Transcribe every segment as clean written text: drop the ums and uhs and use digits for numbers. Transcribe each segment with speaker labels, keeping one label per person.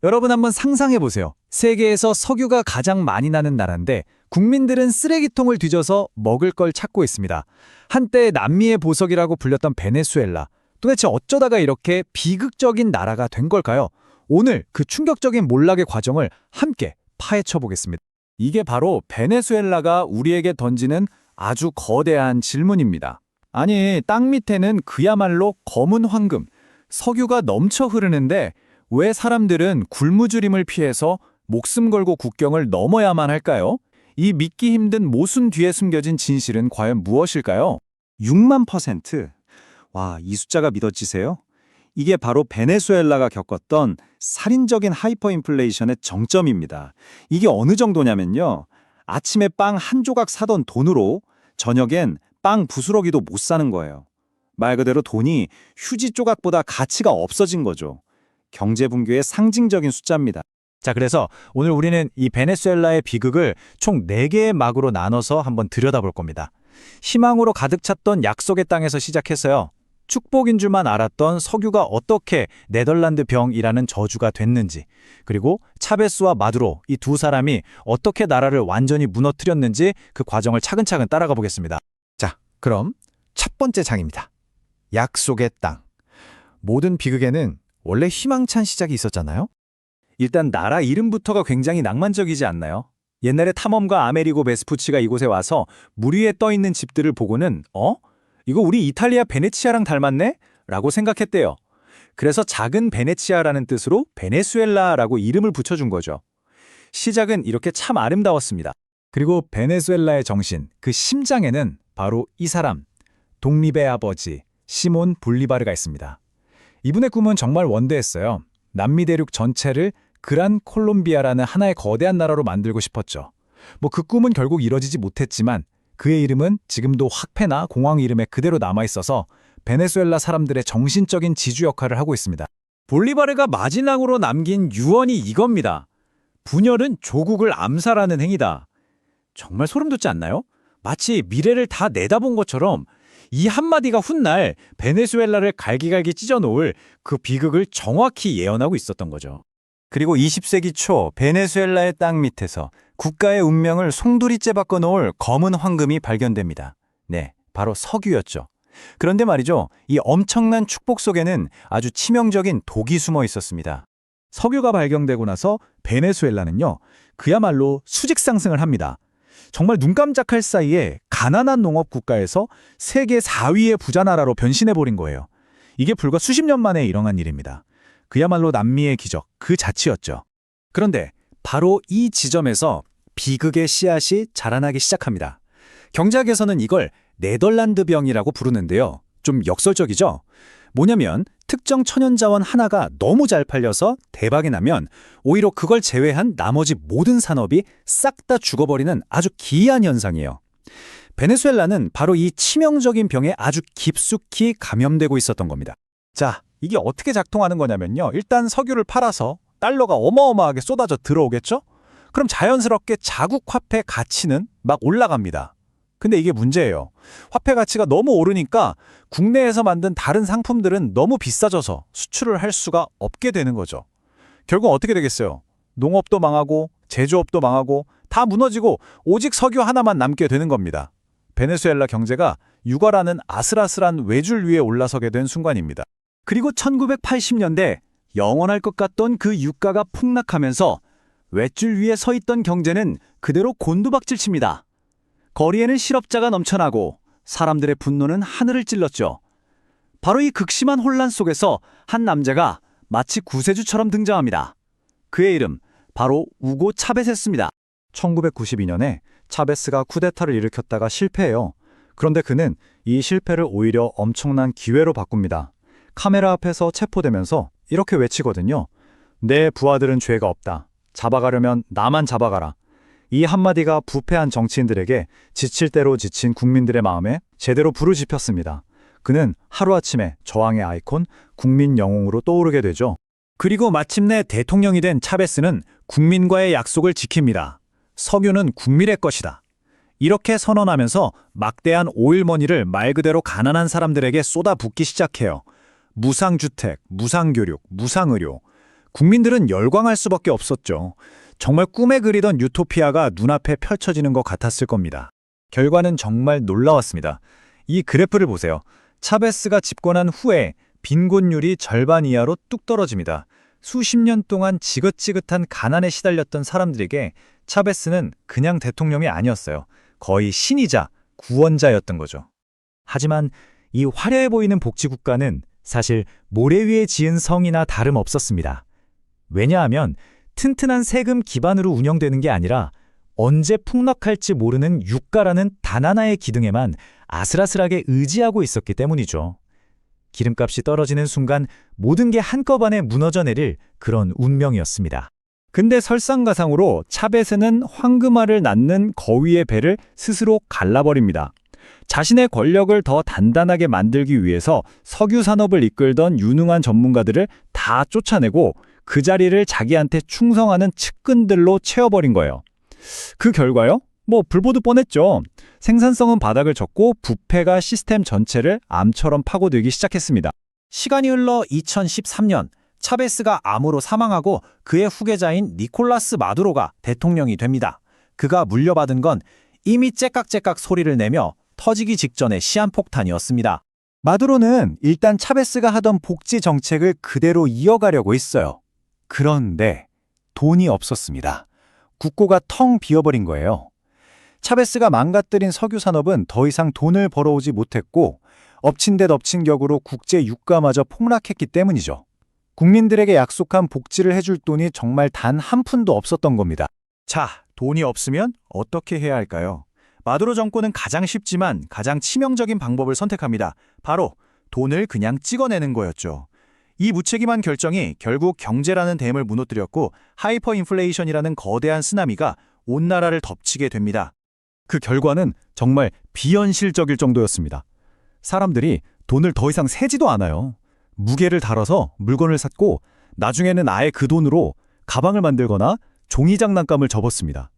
Speaker 1: 여러분 한번 상상해 보세요. 세계에서 석유가 가장 많이 나는 나라인데 국민들은 쓰레기통을 뒤져서 먹을 걸 찾고 있습니다. 한때 남미의 보석이라고 불렸던 베네수엘라. 도대체 어쩌다가 이렇게 비극적인 나라가 된 걸까요? 오늘 그 충격적인 몰락의 과정을 함께 파헤쳐 보겠습니다. 이게 바로 베네수엘라가 우리에게 던지는 아주 거대한 질문입니다. 아니, 땅 밑에는 그야말로 검은 황금, 석유가 넘쳐 흐르는데 왜 사람들은 굶주림을 피해서 목숨 걸고 국경을 넘어야만 할까요? 이 믿기 힘든 모순 뒤에 숨겨진 진실은 과연 무엇일까요?
Speaker 2: 6만%. 와, 이 숫자가 믿어지세요? 이게 바로 베네수엘라가 겪었던 살인적인 하이퍼인플레이션의 정점입니다. 이게 어느 정도냐면요. 아침에 빵 한 조각 사던 돈으로 저녁엔 빵 부스러기도 못 사는 거예요. 말 그대로 돈이 휴지 조각보다 가치가 없어진 거죠. 경제 붕괴의 상징적인 숫자입니다.
Speaker 1: 자, 그래서 오늘 우리는 이 베네수엘라의 비극을 총 4개의 막으로 나눠서 한번 들여다볼 겁니다. 희망으로 가득 찼던 약속의 땅에서 시작했어요. 축복인 줄만 알았던 석유가 어떻게 네덜란드 병이라는 저주가 됐는지, 그리고 차베스와 마두로 이 두 사람이 어떻게 나라를 완전히 무너뜨렸는지 그 과정을 차근차근 따라가 보겠습니다. 자, 그럼 첫 번째 장입니다. 약속의 땅. 모든 비극에는 원래 희망찬 시작이 있었잖아요. 일단 나라 이름부터가 굉장히 낭만적이지 않나요? 옛날에 탐험가 아메리고 베스푸치가 이곳에 와서 물 위에 떠 있는 집들을 보고는 이거 우리 이탈리아 베네치아랑 닮았네? 라고 생각했대요. 그래서 작은 베네치아라는 뜻으로 베네수엘라라고 이름을 붙여준 거죠. 시작은 이렇게 참 아름다웠습니다. 그리고 베네수엘라의 정신, 그 심장에는 바로 이 사람, 독립의 아버지, 시몬 볼리바르가 있습니다. 이분의 꿈은 정말 원대했어요. 남미 대륙 전체를 그란 콜롬비아라는 하나의 거대한 나라로 만들고 싶었죠. 그 꿈은 결국 이뤄지지 못했지만 그의 이름은 지금도 화폐나 공항 이름에 그대로 남아있어서 베네수엘라 사람들의 정신적인 지주 역할을 하고 있습니다. 볼리바르가 마지막으로 남긴 유언이 이겁니다. 분열은 조국을 암살하는 행위다. 정말 소름 돋지 않나요? 마치 미래를 다 내다본 것처럼 이 한마디가 훗날 베네수엘라를 갈기갈기 찢어놓을 그 비극을 정확히 예언하고 있었던 거죠. 그리고 20세기 초 베네수엘라의 땅 밑에서 국가의 운명을 송두리째 바꿔놓을 검은 황금이 발견됩니다. 네, 바로 석유였죠. 그런데 말이죠, 이 엄청난 축복 속에는 아주 치명적인 독이 숨어 있었습니다. 석유가 발견되고 나서 베네수엘라는요, 그야말로 수직 상승을 합니다. 정말 눈 깜짝할 사이에 가난한 농업 국가에서 세계 4위의 부자 나라로 변신해버린 거예요. 이게 불과 수십 년 만에 일어난 일입니다. 그야말로 남미의 기적 그 자체였죠. 그런데 바로 이 지점에서 비극의 씨앗이 자라나기 시작합니다. 경제학에서는 이걸 네덜란드 병이라고 부르는데요. 좀 역설적이죠? 뭐냐면 특정 천연자원 하나가 너무 잘 팔려서 대박이 나면 오히려 그걸 제외한 나머지 모든 산업이 싹 다 죽어버리는 아주 기이한 현상이에요. 베네수엘라는 바로 이 치명적인 병에 아주 깊숙이 감염되고 있었던 겁니다. 자, 이게 어떻게 작동하는 거냐면요. 일단 석유를 팔아서 달러가 어마어마하게 쏟아져 들어오겠죠? 그럼 자연스럽게 자국 화폐 가치는 막 올라갑니다. 근데 이게 문제예요. 화폐 가치가 너무 오르니까 국내에서 만든 다른 상품들은 너무 비싸져서 수출을 할 수가 없게 되는 거죠. 결국 어떻게 되겠어요? 농업도 망하고 제조업도 망하고 다 무너지고 오직 석유 하나만 남게 되는 겁니다. 베네수엘라 경제가 유가라는 아슬아슬한 외줄 위에 올라서게 된 순간입니다. 그리고 1980년대 영원할 것 같던 그 유가가 폭락하면서 외줄 위에 서 있던 경제는 그대로 곤두박질칩니다. 거리에는 실업자가 넘쳐나고 사람들의 분노는 하늘을 찔렀죠. 바로 이 극심한 혼란 속에서 한 남자가 마치 구세주처럼 등장합니다. 그의 이름 바로 우고 차베세스입니다. 1992년에 차베스가 쿠데타를 일으켰다가 실패해요. 그런데 그는 이 실패를 오히려 엄청난 기회로 바꿉니다. 카메라 앞에서 체포되면서 이렇게 외치거든요. 내 부하들은 죄가 없다. 잡아가려면 나만 잡아가라. 이 한마디가 부패한 정치인들에게 지칠 대로 지친 국민들의 마음에 제대로 불을 지폈습니다. 그는 하루아침에 저항의 아이콘, 국민 영웅으로 떠오르게 되죠. 그리고 마침내 대통령이 된 차베스는 국민과의 약속을 지킵니다. 석유는 국민의 것이다. 이렇게 선언하면서 막대한 오일머니를 말 그대로 가난한 사람들에게 쏟아붓기 시작해요. 무상주택, 무상교육, 무상의료. 국민들은 열광할 수밖에 없었죠. 정말 꿈에 그리던 유토피아가 눈앞에 펼쳐지는 것 같았을 겁니다. 결과는 정말 놀라웠습니다. 이 그래프를 보세요. 차베스가 집권한 후에 빈곤율이 절반 이하로 뚝 떨어집니다. 수십 년 동안 지긋지긋한 가난에 시달렸던 사람들에게 차베스는 그냥 대통령이 아니었어요. 거의 신이자 구원자였던 거죠. 하지만 이 화려해 보이는 복지국가는 사실 모래 위에 지은 성이나 다름없었습니다. 왜냐하면 튼튼한 세금 기반으로 운영되는 게 아니라 언제 폭락할지 모르는 유가라는 단 하나의 기둥에만 아슬아슬하게 의지하고 있었기 때문이죠. 기름값이 떨어지는 순간 모든 게 한꺼번에 무너져 내릴 그런 운명이었습니다. 근데 설상가상으로 차베스는 황금알을 낳는 거위의 배를 스스로 갈라버립니다. 자신의 권력을 더 단단하게 만들기 위해서 석유 산업을 이끌던 유능한 전문가들을 다 쫓아내고 그 자리를 자기한테 충성하는 측근들로 채워버린 거예요. 그 결과요? 불보듯 뻔했죠. 생산성은 바닥을 쳤고 부패가 시스템 전체를 암처럼 파고들기 시작했습니다. 시간이 흘러 2013년 차베스가 암으로 사망하고 그의 후계자인 니콜라스 마두로가 대통령이 됩니다. 그가 물려받은 건 이미 째깍째깍 소리를 내며 터지기 직전의 시한폭탄이었습니다. 마두로는 일단 차베스가 하던 복지 정책을 그대로 이어가려고 했어요. 그런데 돈이 없었습니다. 국고가 텅 비어버린 거예요. 차베스가 망가뜨린 석유 산업은 더 이상 돈을 벌어오지 못했고 엎친 데 덮친 격으로 국제 유가마저 폭락했기 때문이죠. 국민들에게 약속한 복지를 해줄 돈이 정말 단 한 푼도 없었던 겁니다. 자, 돈이 없으면 어떻게 해야 할까요? 마두로 정권은 가장 쉽지만 가장 치명적인 방법을 선택합니다. 바로 돈을 그냥 찍어내는 거였죠. 이 무책임한 결정이 결국 경제라는 댐을 무너뜨렸고 하이퍼 인플레이션이라는 거대한 쓰나미가 온 나라를 덮치게 됩니다. 그 결과는 정말 비현실적일 정도였습니다. 사람들이 돈을 더 이상 세지도 않아요. 무게를 달아서 물건을 샀고 나중에는 아예 그 돈으로 가방을 만들거나 종이 장난감을 접었습니다.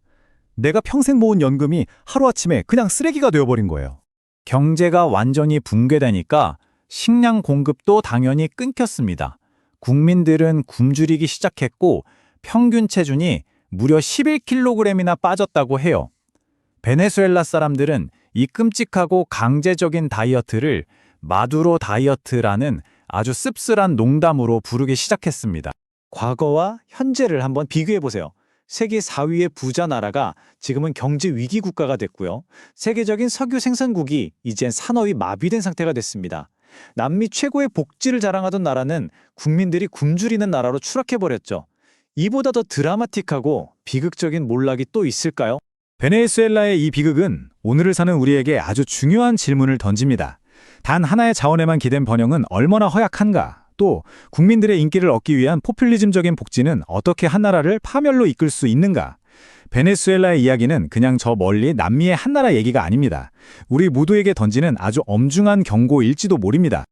Speaker 1: 내가 평생 모은 연금이 하루아침에 그냥 쓰레기가 되어버린 거예요. 경제가 완전히 붕괴되니까 식량 공급도 당연히 끊겼습니다. 국민들은 굶주리기 시작했고 평균 체중이 무려 11kg이나 빠졌다고 해요. 베네수엘라 사람들은 이 끔찍하고 강제적인 다이어트를 마두로 다이어트라는 아주 씁쓸한 농담으로 부르기 시작했습니다. 과거와 현재를 한번 비교해보세요. 세계 4위의 부자 나라가 지금은 경제 위기 국가가 됐고요. 세계적인 석유 생산국이 이젠 산업이 마비된 상태가 됐습니다. 남미 최고의 복지를 자랑하던 나라는 국민들이 굶주리는 나라로 추락해버렸죠. 이보다 더 드라마틱하고 비극적인 몰락이 또 있을까요? 베네수엘라의 이 비극은 오늘을 사는 우리에게 아주 중요한 질문을 던집니다. 단 하나의 자원에만 기댄 번영은 얼마나 허약한가? 또 국민들의 인기를 얻기 위한 포퓰리즘적인 복지는 어떻게 한 나라를 파멸로 이끌 수 있는가? 베네수엘라의 이야기는 그냥 저 멀리 남미의 한 나라 얘기가 아닙니다. 우리 모두에게 던지는 아주 엄중한 경고일지도 모릅니다.